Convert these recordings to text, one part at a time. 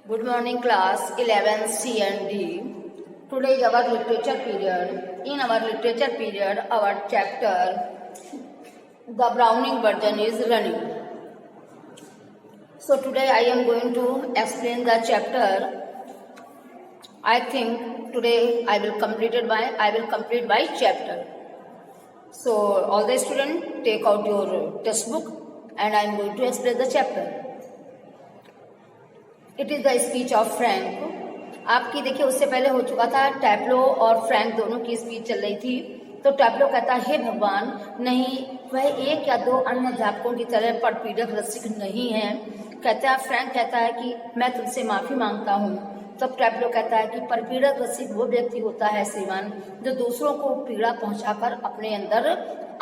Good morning class 11 C and D. Today is our literature period. In our literature period, our chapter, the Browning version is running. So today I am going to explain the chapter. I think today I will complete by chapter. So all the students take out your textbook and I am going to explain the chapter. It is the speech of Frank. आपकी देखिए उससे पहले हो चुका था, टैप्लो और Frank दोनों की स्पीच चल रही थी। तो टैप्लो कहता है, हे भगवान, नहीं, वह एक या दो अन्य अध्यापकों की तरह परपीड़क रसिक नहीं है। कहता है, फ्रैंक कहता है कि मैं तुमसे माफी मांगता हूँ। तब टैप्लो कहता है कि परपीड़क रसिक वो व्यक्ति होता है श्रीमान जो दूसरों को पीड़ा पहुंचाकर अपने अंदर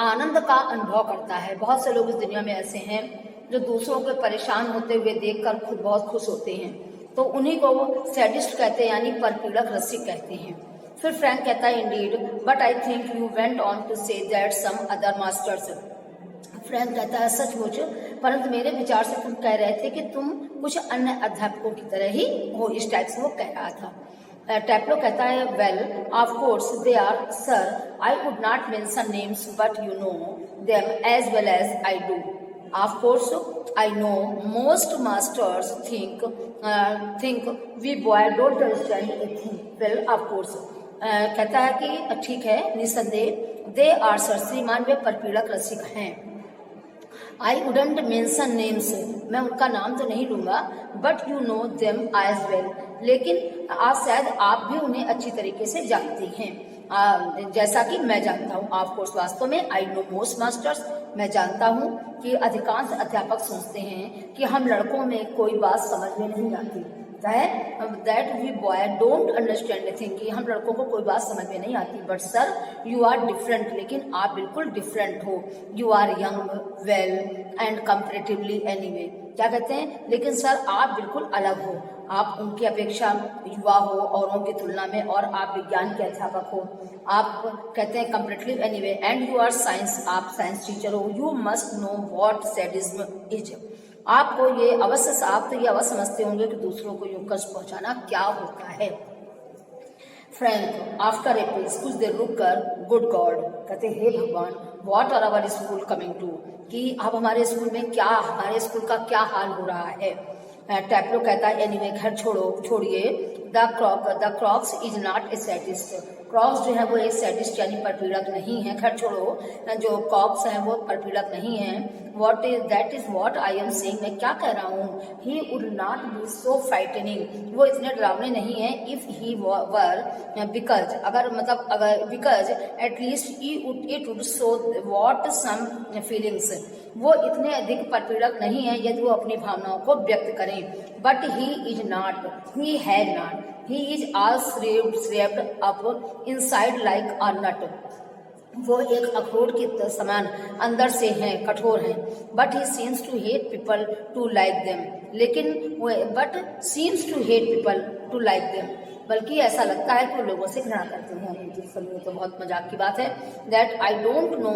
आनंद का अनुभव करता है। बहुत से लोग इस दुनिया में ऐसे हैं जो दूसरों के परेशान होते हुए देखकर खुद बहुत खुश होते हैं, तो उन्हीं को वो सैडिस्ट कहते हैं, यानी परपीड़क रसिक कहते हैं। फिर फ्रैंक कहता है, indeed, but I think you went on to say that some other masters. Frank कहता है, सचमुच, परंतु मेरे विचार से तुम कह रहे थे कि तुम कुछ अन्य अध्यापकों की तरह ही हो, इस टाइप से वो कह रहा था। टैप्लो कहता है, well of course they are sir, I would not mention names but you know them as well as I do. Of course, I know most masters think we boy don't understand a thing. Well, of course, कहता है कि ठीक है, निसंदेह, they are sir, श्रीमान वे परपीड़क रसिक हैं। I wouldn't mention names, मैं उनका नाम तो नहीं लूंगा, but you know them as well, लेकिन शायद आप भी उन्हें अच्छी तरीके से जानती हैं, जैसा कि मैं जानता हूँ। ऑफ कोर्स, वास्तव में, आई नो मोस्ट मास्टर्स, मैं जानता हूँ कि अधिकांश अध्यापक सोचते हैं कि हम लड़कों में कोई बात समझ में नहीं आती, that we boy don't understand anything, कि हम लड़कों को कोई बात समझ में नहीं आती। But sir you are different, लेकिन आप बिल्कुल डिफरेंट हो। You are young, well and comparatively anyway, क्या कहते हैं, लेकिन सर आप बिल्कुल अलग हो, आप उनकी अपेक्षा युवा हो औरों की तुलना में, और आप विज्ञान के अध्यापक हो। आप कहते हैं comparatively anyway, and you are science, आप साइंस टीचर हो। You must know what sadism is, आपको ये अवश्य, आप तो ये अवश्य समझते होंगे कि दूसरों को यूं कष्ट पहुंचाना क्या होता है। फ्रैंक आफ्टर ए पेज, कुछ देर रुक कर, गुड गॉड, कहते, हे भगवान, what are our school coming to, कि अब हमारे स्कूल में क्या, हमारे स्कूल का क्या हाल हो रहा है। टैप्लो कहता है, एनीवे, घर छोड़िए, the Crocs is not a sadist, Crocs जो है वो एक सैडिस्ट यानी परपीड़क नहीं है। घर छोड़ो, जो कॉक्स हैं वो परपीड़क नहीं है। What is that is what I am saying, मैं क्या कह रहा हूँ। He would not be so frightening, वो इतने डरावने नहीं है। इफ ही वर, बिकॉज, अगर because at least it would show what some feelings, वो इतने अधिक परपीड़क नहीं है यदि वो अपनी भावनाओं को व्यक्त करें। But he is not, he has not, he is all shriveled up inside like a nut, वो एक अखरोट के समान अंदर से हैं, कठोर हैं। But he seems to hate people to like them, लेकिन but seems to hate people to like them, बल्कि ऐसा लगता है कि वो लोगों से घृणा करते हैं। तो बहुत मजाक की बात है। That I don't know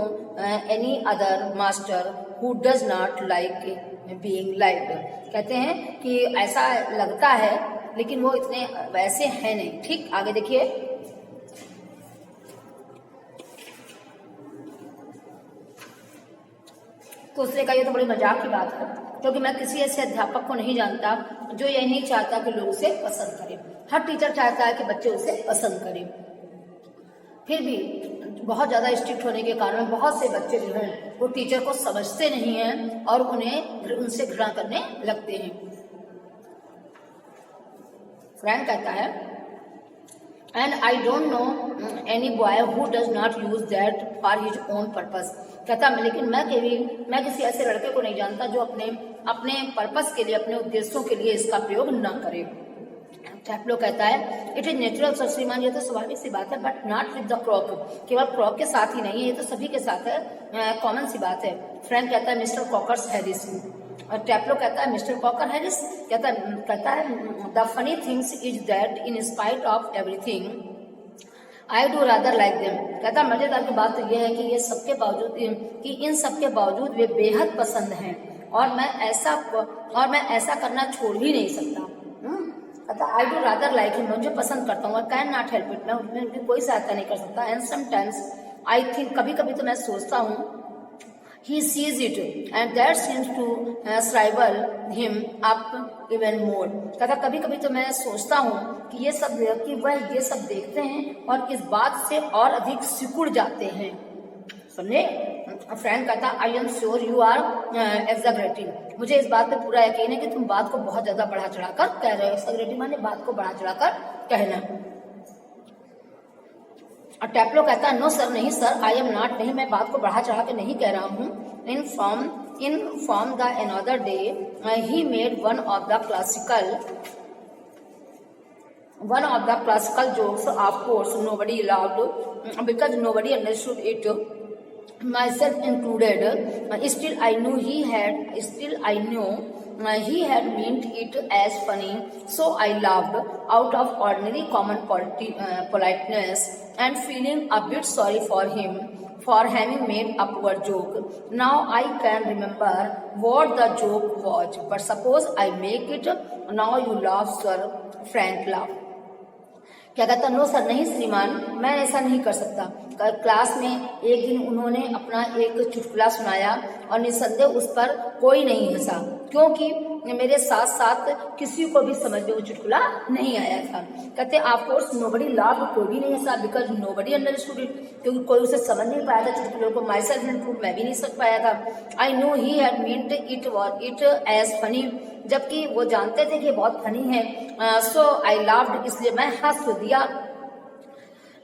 any other master who does not like being liked, कहते हैं कि ऐसा लगता है लेकिन वो इतने वैसे हैं नहीं। ठीक, आगे देखिए, तो उसने कहा, ये तो बड़ी मजाक की बात है, क्योंकि मैं किसी ऐसे अध्यापक को नहीं जानता जो ये नहीं चाहता कि लोग उसे पसंद करें। हर टीचर चाहता है कि बच्चे उसे पसंद करें। फिर भी बहुत ज्यादा स्ट्रिक्ट होने के कारण बहुत से बच्चे जो हैं वो टीचर को समझते नहीं हैं और उनसे घृणा करने लगते हैं। फ्रैंक कहता है, and I don't know any boy who does not use that for his own purpose, कहता है, लेकिन मैं किसी ऐसे लड़के को नहीं जानता जो अपने पर्पस के लिए, अपने उद्देश्यों के लिए इसका प्रयोग न करे। टैप्लो कहता है, इट इज नेचुरल सर, श्रीमान, ये तो स्वाभाविक सी बात है, बट नॉट विद द क्रॉक, केवल क्रॉक के साथ ही नहीं है, ये तो सभी के साथ है, कॉमन सी बात है। फ्रैंक कहता है, मिस्टर कॉकर्स हैरिस, और टैप्लो कहता है, मिस्टर कॉकर हैरिस, कहता है, the funny things is that in spite of everything I do rather like them, कहता, मजेदार की बात तो यह है कि ये सबके बावजूद, कि इन सबके बावजूद वे बेहद पसंद हैं, और मैं ऐसा करना छोड़ भी नहीं सकता। कहता I do rather like him, मुझे पसंद करता हूँ, कैन नॉट हेल्प इट, मैं उनकी कोई सहायता नहीं कर सकता। एंड समटाइम्स आई थिंक, कभी कभी तो मैं सोचता हूँ, he sees it and that seems to shrivel him up even more। कहता कभी कभी तो मैं सोचता हूँ कि वह ये सब देखते हैं और इस बात से और अधिक सिकुड़ जाते हैं। समझे? फ्रेंड कहता I am sure you are exaggerating, मुझे इस बात पे पूरा यकीन है कि तुम बात को बहुत ज्यादा बढ़ा चढ़ाकर कह रहे हो। एग्जैगरेटिंग माने बात को बढ़ा चढ़ाकर कहना। और टैप्लो कहता है नो सर, नहीं सर, आई एम नॉट, नहीं मैं बात को बढ़ा चढ़ा के नहीं कह रहा हूँ। In form the another day he made one of the classical jokes, of course nobody loud because nobody understood it, myself included, still I knew he had meant it as funny, so I laughed out of ordinary common politeness and feeling a bit sorry for him for having made a poor joke. Now I can remember what the joke was, but suppose I make it now you laugh sir, Frank laughed। क्या कहता, no sir, नहीं श्रीमान, मैं ऐसा नहीं कर सकता। Class में एक दिन उन्होंने अपना एक चुटकुला सुनाया और निसंदेह उस पर कोई नहीं हंसा, क्योंकि मेरे साथ साथ किसी को भी समझ में वो चुटकुला नहीं आया था। कहते ऑफ कोर्स नोबडी लाफ्ड, कोई भी नहीं हंसा, बिकॉज नोबडी अंडरस्टूड इट, क्योंकि कोई उसे समझ नहीं पाया था चुटकुले को। माई सेल्फ इंक्लूड, मैं भी नहीं समझ पाया था। I know he had meant it as funny, जबकि वो जानते थे कि बहुत फनी है। सो आई लाफ्ड, इसलिए मैं हंस दिया।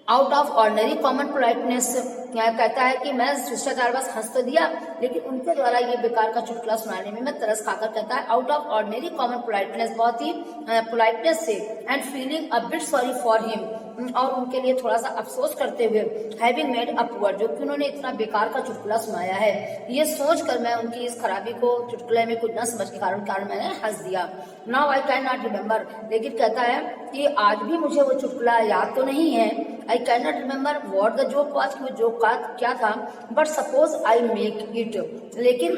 Out of ordinary common politeness, कहता है कि मैं शिष्टाचार बस हंस तो दिया, लेकिन उनके द्वारा ये बेकार का चुटकुला सुनाने में मैं तरस खाकर, कहता है out of ordinary common politeness, बहुत ही पोलाइटनेस से, and feeling a bit sorry for him, और उनके लिए थोड़ा सा अफसोस करते हुए, having made a poor joke, कि उन्होंने इतना बेकार का चुटकुला सुनाया है, ये सोच कर मैं उनकी इस खराबी को चुटकुले में कुछ न समझ के कारण मैंने हंस दिया। Now I can not remember, लेकिन कहता है कि आज भी मुझे वो चुटकुला याद तो नहीं है। I can not remember what the joke was, वो जोक क्या था, but suppose I make it, लेकिन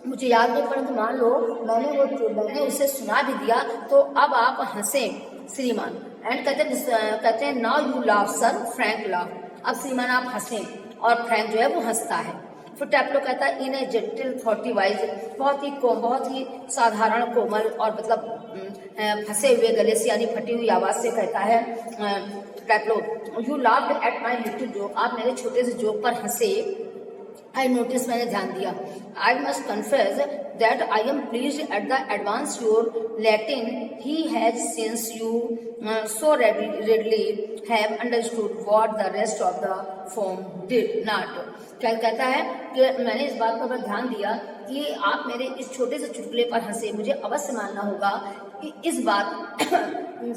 मुझे याद नहीं, परंतु मान लो मैंने उसे सुना भी दिया, तो अब आप हंसे श्रीमान। एंड कहते हैं now you laugh sir, Frank laugh, अब श्रीमान आप हंसे और फ्रैंक जो है वो हंसता है। फिर टैप्लो कहता है इन ए जेंटल थॉटी वाइज, बहुत ही साधारण कोमल और मतलब फंसे हुए गले से यानी फटी हुई आवाज से कहता है Taplow, you laughed at my little joke, आप मेरे छोटे से जोक पर हंसे। आई नोटिस, मैंने ध्यान दिया। I must confess that I am please at the advance your Latin he has since you so readily have understood what the rest of the form did not। क्या कहता है कि मैंने इस बात पर ध्यान दिया कि आप मेरे इस छोटे से चुटकुले पर हंसे, मुझे अवश्य मानना होगा कि इस बात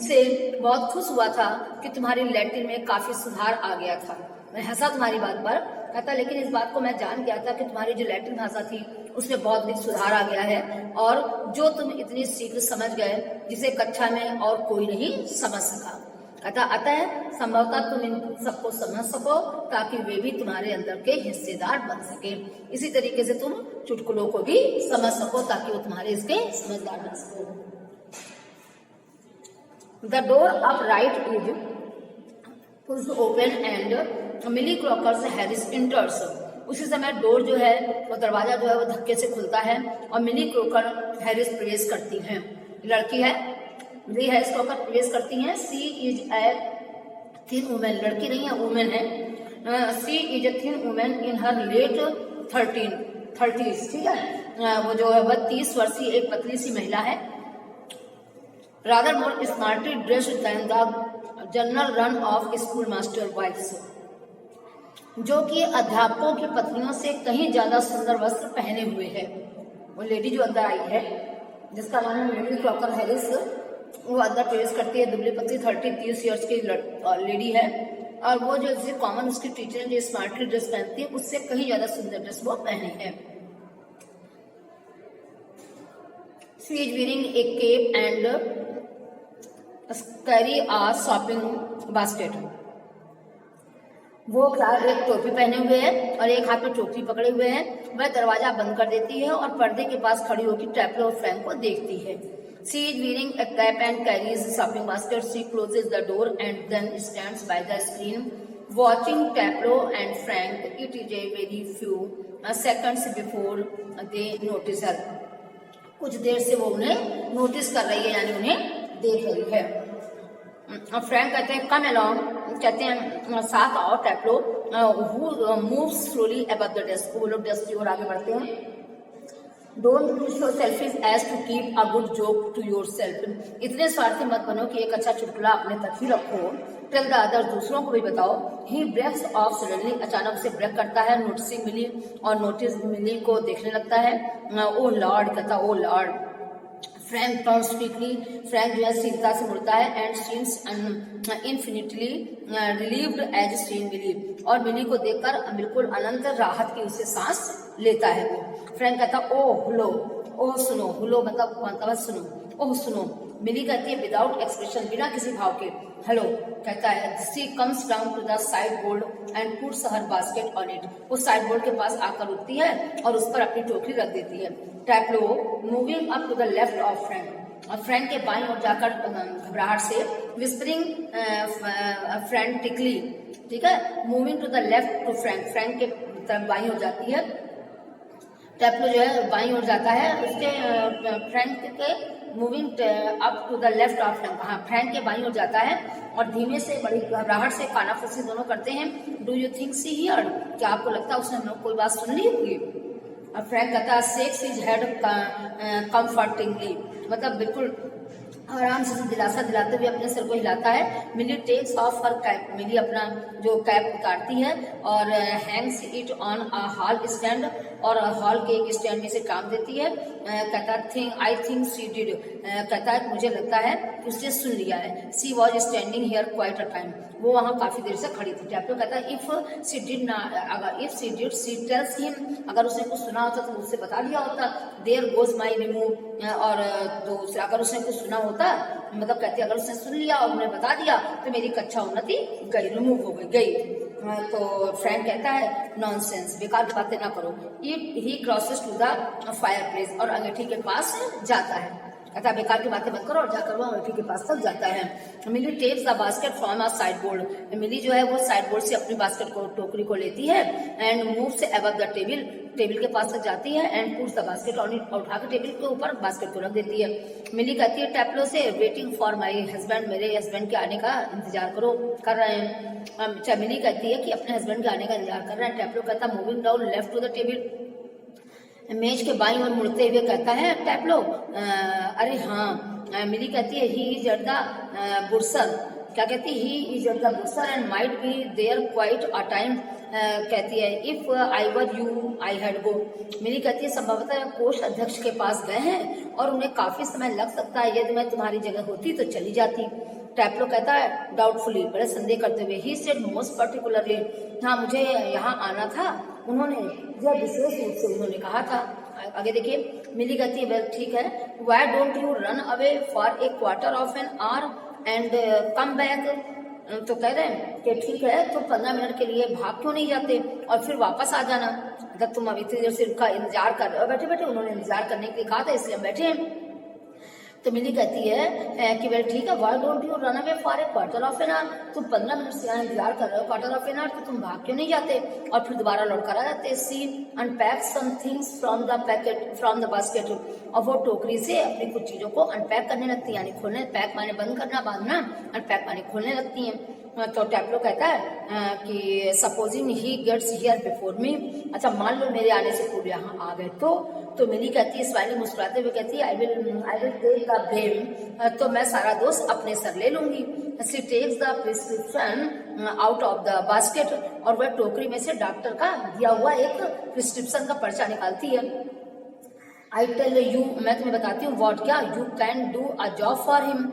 से बहुत खुश हुआ था कि तुम्हारी लैटिन में काफी सुधार आ गया था। मैं हंसा तुम्हारी बात पर, कहता लेकिन इस बात को मैं जान गया था कि तुम्हारी जो लैटिन भाषा थी उसमें बहुत अधिक सुधार आ गया है, और जो तुम इतनी शीघ्र समझ गए जिसे कक्षा में और कोई नहीं समझ सका। कहता अतः संभवतः तुम इन सबको समझ सको ताकि वे भी तुम्हारे अंदर के हिस्सेदार बन सके। इसी तरीके से तुम चुटकुलों को भी समझ सको ताकि वो तुम्हारे इसके समझदार बन सको। The door of right is pushed open and Millie Crocker's Harris enters। उसी समय डोर जो है वो दरवाजा जो है वो धक्के से खुलता है और मिली क्रॉकर हैरिस प्रवेश करती हैं। लड़की है, मिली हैरिस क्रॉकर प्रवेश करती हैं। She is a thin woman, लड़की नहीं है, वुमेन है। She is a thin woman in her late 30s, ठीक है। वो जो है वह 30 वर्षीय एक पतली सी महिला है। Rather more smartly dressed than the general run of school master wife's, जो कि अध्यापकों की पत्नियों से कहीं ज्यादा सुंदर वस्त्र पहने हुए है। वो लेडी जो अंदर आई है जिसका नाम है मिली क्रॉकर हैरिस, वो अंदर प्रवेश करती है। दुबली पतली 30 ईयर्स की लेडी है, और वो जो जैसे कॉमन उसकी टीचर है जो स्मार्टली ड्रेस पहनती है उससे कहीं ज्यादा सुंदर ड्रेस वो पहने है। She is wearing a cape and carry a shopping basket, वो एक टोपी पहने हुए हैं और एक हाथ में टोकरी पकड़े हुए हैं। वह दरवाजा बंद कर देती है और पर्दे के पास खड़ी होकर टैप्लो और फ्रैंक को देखती है। She is wearing a cap and carries a shopping basket. She closes the door and then stands by the screen watching Tableau and Frank. It is a very few seconds before they notice her. कुछ देर से वो उन्हें notice कर रही है, यानी उन्हें देख रही है। फ्रैंक कहते हैं कम अलोंग, कहते हैं साथ आओ। Taplow who moves slowly above the desk, वो लोग डेस्क की ओर आगे बढ़ते हैं। Don't push your selfish age to keep a good joke to yourself, इतने स्वार्थी मत बनो कि एक अच्छा चुटकुला अपने तक ही रखो। टेल द अदर्स, दूसरों को भी बताओ। ही ब्रेक्स ऑफ सडनली, अचानक से ब्रेक करता है। नोटिसिंग मिली, और नोटिस मिली को देखने लगता है। ओ लॉर्ड, कहता oh lord. Frank turns quickly, Frank जो है शीघ्रता से मुड़ता है। And seems infinitely relieved as seen Millie, और मिली को देखकर बिल्कुल अनंत राहत की उसे सांस लेता है वो। फ्रैंक कहता ओ हुलो, ओ सुनो, हुलो मतलब सुनो, ओह सुनो। मिली कहती है विदाउट एक्सप्रेशन, बिना किसी भाव के, हेलो। कहता है she comes down to the sideboard and puts her basket on it, वो साइड बोर्ड के पास आकर रुकती है और उस पर अपनी टोकरी रख देती है। Taplow moving up to the left of Frank, और फ्रैंक के बाईं ओर जाकर घबराहट से विस्परिंग फ्रैंटिकली, ठीक है, moving to the left to Frank, Frank के तरफ बाईं ओर जाती है। टैप्लो जो है बाईं ओर जाता है, उसके फ्रैंक के moving up to the left of Frank, हाँ फ्रैंक के बाईं ओर जाता है और धीमे से बड़ी घबराहट से कानाफूसी दोनों करते हैं। Do you think she heard, क्या आपको लगता है उसने कोई बात सुन ली होगी? और फ्रैंक कहता है शेक्स हिज हेड कंफर्टिंगली, मतलब बिल्कुल आराम से दिलासा दिलाते हुए अपने सिर को हिलाता है। Millie takes of her cap, मिली अपना जो कैप उतारती है और Hanks it on a hall stand, और हॉल के एक स्टैंड में से काम देती है। कहता आई थिंक शी डिड, कहता है मुझे लगता है कि उसने सुन लिया है। She was standing here quite a time, वो वहाँ काफी देर से खड़ी थी। टैप्लो कहता है if she did she tells him, अगर उसने कुछ सुना होता तो मुझसे बता दिया होता। देयर गोज माई रिमूव, और तो अगर उसने कुछ सुना होता, मतलब कहती है अगर उसने सुन लिया और उन्हें बता दिया तो मेरी कक्षा उन्नति गई, रिमूव हो गई। तो फ्रैंक कहता है नॉनसेंस, बेकार की बातें ना करो। He crosses to the fireplace, और अंगीठी के पास जाता है। कहता है बेकार की बातें मत करो, और जाकर वो अंगीठी के पास तक जाता है। Millie takes the basket from a sideboard, Millie जो है वो साइड बोर्ड से अपनी बास्केट को, टोकरी को लेती है। एंड मूव से अबव द टेबल, टेबल के पास तक जाती है। And puts the basket on it, उठा के टेबल के ऊपर बास्केट को रख देती है। मिली कहती है टैप्लो से वेटिंग फॉर माई हस्बैंड, मेरे हस्बैंड के आने का इंतजार कर रहे हैं। मिली कहती है कि अपने हस्बैंड के आने का इंतजार कर रहे हैं। टैप्लो कहता है moving down left to the table, मेज के बाईं ओर मुड़ते हुए कहता है टैप्लो अरे हाँ। मिली कहती है he is at the bursar, क्या कहती है he is at the bursar and might be there quite a time, कहती है if I were you I had go. Millie कहती है संभवतः कोष अध्यक्ष के पास गए हैं और उन्हें काफी समय लग सकता है, यदि मैं तुम्हारी जगह होती तो चली जाती। टैप्लो कहता है डाउटफुली, बड़े संदेह करते हुए, ही सेड मोस्ट पर्टिकुलरली, हाँ मुझे यहाँ आना था, उन्होंने यह विशेष रूप से उन्होंने कहा था। आगे देखिए, मिली कहती है वेल ठीक है, why don't you run away for a quarter of an hour and come back, तो कह रहे हैं कि ठीक है तो 15 मिनट के लिए भाग क्यों नहीं जाते और फिर वापस आ जाना, मतलब तुम अभी इतनी देर से उनका इंतजार कर रहे हो, बैठे बैठे उन्होंने इंतजार करने के लिए कहा था इसलिए हम बैठे हैं। तो मिली कहती है कि वेल ठीक है, why don't you run away for a quarter of an hour, तुम 15 मिनट से यहाँ इंतजार कर रहे हो क्वार्टर ऑफ एन आवर, तो तुम भाग क्यों नहीं जाते और फिर दोबारा लौट कर आ जाते। She unpack some things from the basket, और वो टोकरी से अपनी कुछ चीजों को अनपैक करने लगती है, यानी खोलने, पैक माने बंद करना, बांधना, अनपैक माने खोलने लगती हैं। तो टैप्लो कहता है कि supposing he gets here before me, अच्छा मान लो मेरे आने से पूर्व यहाँ आ गए तो मिली कहती है स्माइलिंग, मुस्कुराते हुए कहती है I will take the blame, तो मैं सारा दोष अपने सर ले लूंगी। She takes the prescription out of the basket, और वह टोकरी में से डॉक्टर का दिया हुआ एक प्रिस्क्रिप्शन का पर्चा निकालती है। आई टेल यू, मैं तुम्हें बताती हूँ, व्हाट क्या, you can do a job for him,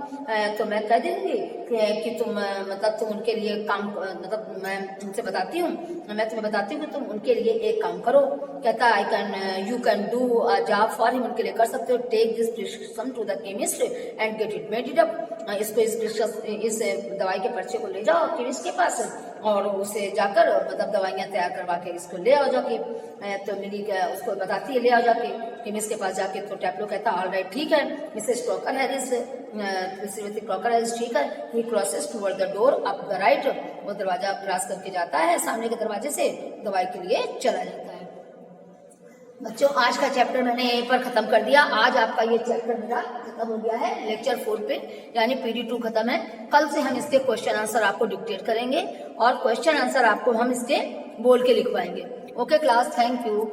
तो मैं कह देंगी कि तुम मतलब तुम उनके लिए काम, मतलब मैं तुमसे बताती हूँ, मैं तुम्हें बताती हूँ कि तुम उनके लिए एक काम करो। कहता है I can you can do a job for him, उनके लिए कर सकते हो। Take this prescription to the chemist and get it made it up, इसको इस दवाई के पर्चे को ले जाओ केमिस्ट के पास और उसे जाकर मतलब दवाइयाँ तैयार करवा के इसको ले आओ जाके। तो मिली उसको बताती है ले आओ जाके केमिस्ट के पास जाके। तो टैप्लो कहता ऑल राइट ठीक है मिसेस क्रॉकर हैरिस, श्रीमती क्रॉकर हैरिस ठीक है। He crosses toward the door up the right, वो दरवाजा क्रॉस करके जाता है सामने के दरवाजे से, दवाई के लिए चला जाता है। बच्चों आज का चैप्टर मैंने यहीं पर खत्म कर दिया। आज आपका ये चैप्टर मेरा खत्म हो गया है, लेक्चर 4 पे यानी PD2 खत्म है। कल से हम इसके क्वेश्चन आंसर आपको डिक्टेट करेंगे और क्वेश्चन आंसर आपको हम इसके बोल के लिखवाएंगे। Okay class, thank you.